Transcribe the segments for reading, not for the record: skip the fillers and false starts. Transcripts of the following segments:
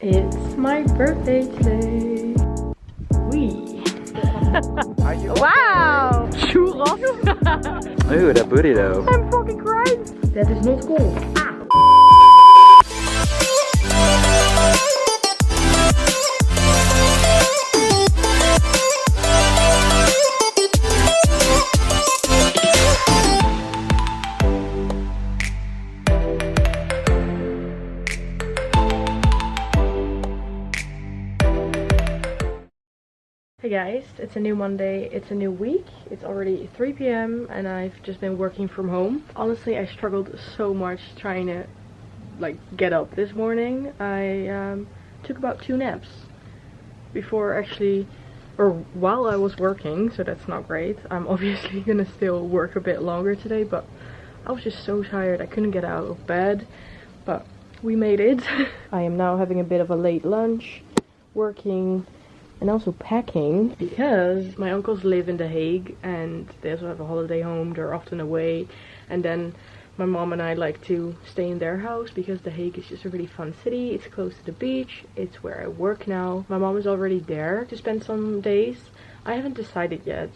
It's my birthday today. Wee. Wow! Churros. Ooh, that booty though. I'm fucking crying. That is not cool. Ah. Hey guys, it's a new Monday, it's a new week, it's already 3 p.m. and I've just been working from home. Honestly, I struggled so much trying to get up this morning. I took about 2 naps before while I was working, so that's not great. I'm obviously gonna still work a bit longer today, but I was just so tired I couldn't get out of bed, but we made it. I am now having a bit of a late lunch, working and also packing because my uncles live in The Hague and they also have a holiday home. They're often away, and then my mom and I like to stay in their house because The Hague is just a really fun city. It's close to the beach, it's where I work now. My mom is already there to spend some days. I haven't decided yet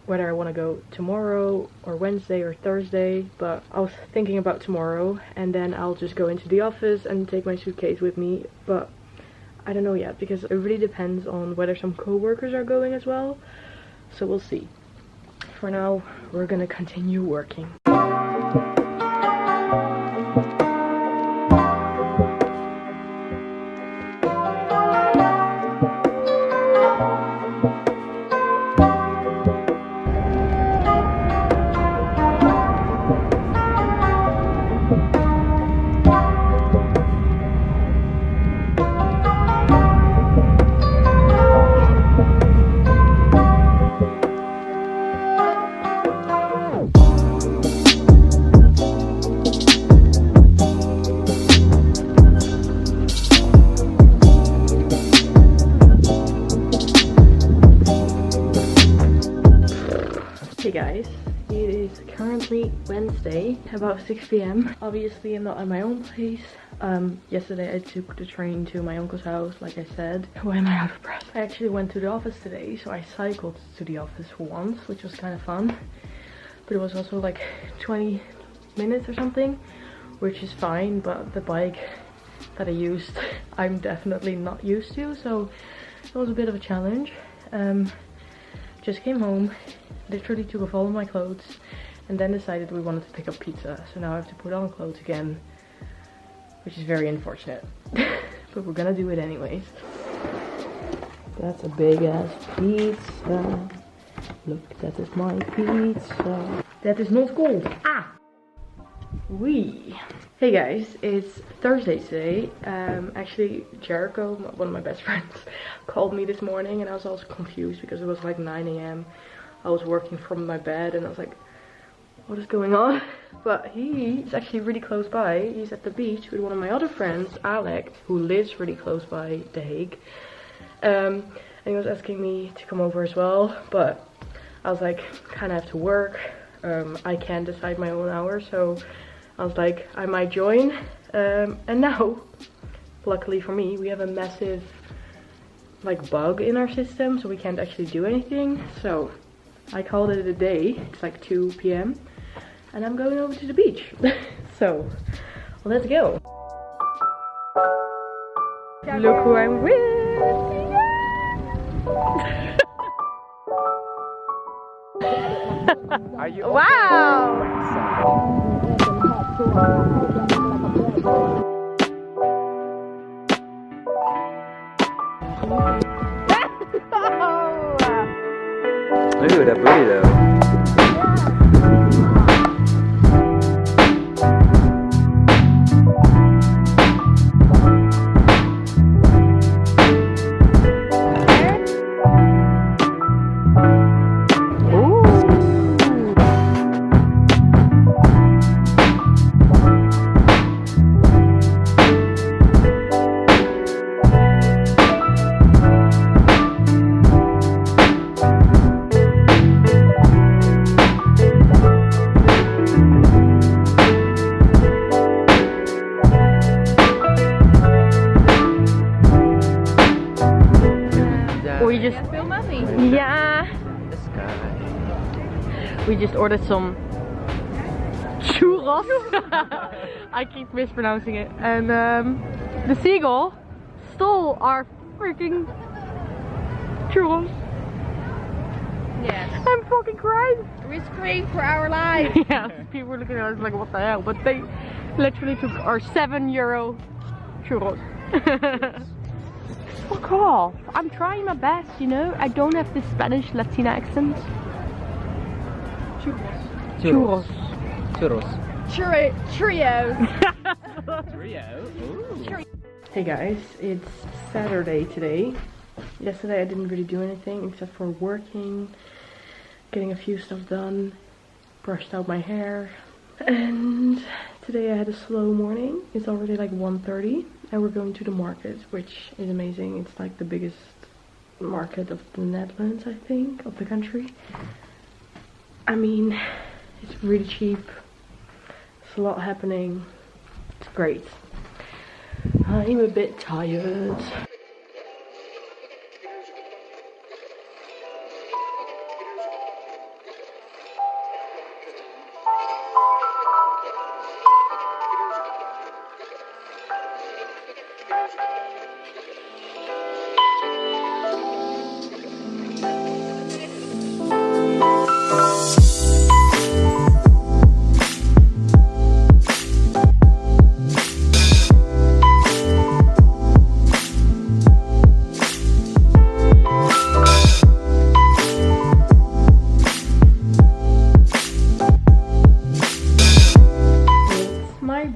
whether I want to go tomorrow or Wednesday or Thursday, but I was thinking about tomorrow, and then I'll just go into the office and take my suitcase with me. But I don't know yet because it really depends on whether some co-workers are going as well, so we'll see. For now, we're gonna continue working. Hey guys, it is currently Wednesday, about 6 p.m. Obviously I'm not at my own place. Yesterday I took the train to my uncle's house, like I said. Why am I out of breath? I actually went to the office today, so I cycled to the office for once, which was kind of fun. But it was also like 20 minutes or something, which is fine, but the bike that I used, I'm definitely not used to, so it was a bit of a challenge. Just came home, literally took off all of my clothes, and then decided we wanted to pick up pizza. So now I have to put on clothes again, which is very unfortunate. But we're gonna do it anyways. That's a big ass pizza. Look, that is my pizza. That is not cold. Ah! Wee. Hey guys, it's Thursday today. Actually, Jericho, one of my best friends, called me this morning, and I was also confused because it was like 9 a.m. I was working from my bed and I was like, what is going on? But he's actually really close by. He's at the beach with one of my other friends, Alex, who lives really close by The Hague. And he was asking me to come over as well, but I was like, kind of have to work. I can't decide my own hours, so I was like, I might join. And now, luckily for me, we have a massive bug in our system, so we can't actually do anything. So I called it a day. It's like 2 p.m. and I'm going over to the beach. So let's go. Look who I'm with. Are you Wow! Ooh, that booty though. just Feel mummy. yeah. The sky. We just ordered some churros. I keep mispronouncing it. And the seagull stole our freaking churros. Yes. I'm fucking crying. Risk-free for our lives. Yeah, people were looking at us like, what the hell? But they literally took our €7 churros. Fuck off. I'm trying my best, you know? I don't have the Spanish Latina accent. Churros. Churros. Trios. Trio. Ooh. Hey guys, it's Saturday today. Yesterday I didn't really do anything except for working, getting a few stuff done, brushed out my hair, and today I had a slow morning. It's already like 1:30 and we're going to the market, which is amazing. It's like the biggest market of the Netherlands, I think, of the country. I mean, it's really cheap. There's a lot happening. It's great. I'm a bit tired.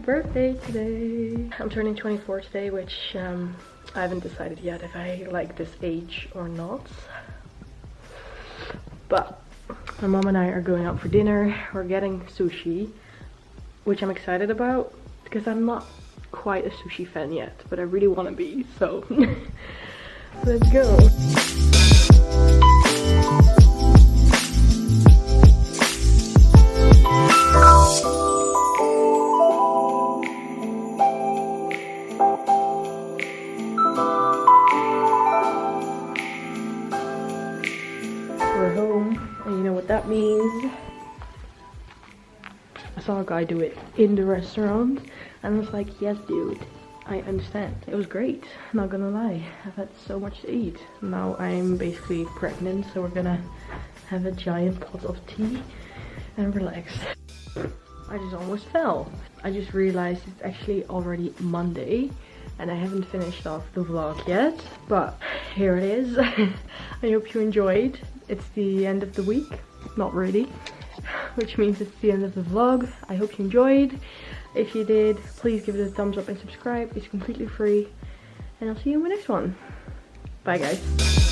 Birthday today. I'm turning 24 today, which I haven't decided yet if I like this age or not. But my mom and I are going out for dinner. We're getting sushi, which I'm excited about because I'm not quite a sushi fan yet, but I really want to be, so let's go. We're home, and you know what that means. I saw a guy do it in the restaurant, and I was like, yes dude, I understand. It was great, not gonna lie. I've had so much to eat. Now I'm basically pregnant, so we're gonna have a giant pot of tea and relax. I just almost fell. I just realized it's actually already Monday and I haven't finished off the vlog yet, but here it is. I hope you enjoyed. It's the end of the week, not really, which means it's the end of the vlog. I hope you enjoyed. If you did, please give it a thumbs up and subscribe. It's completely free, and I'll see you in my next one. Bye guys.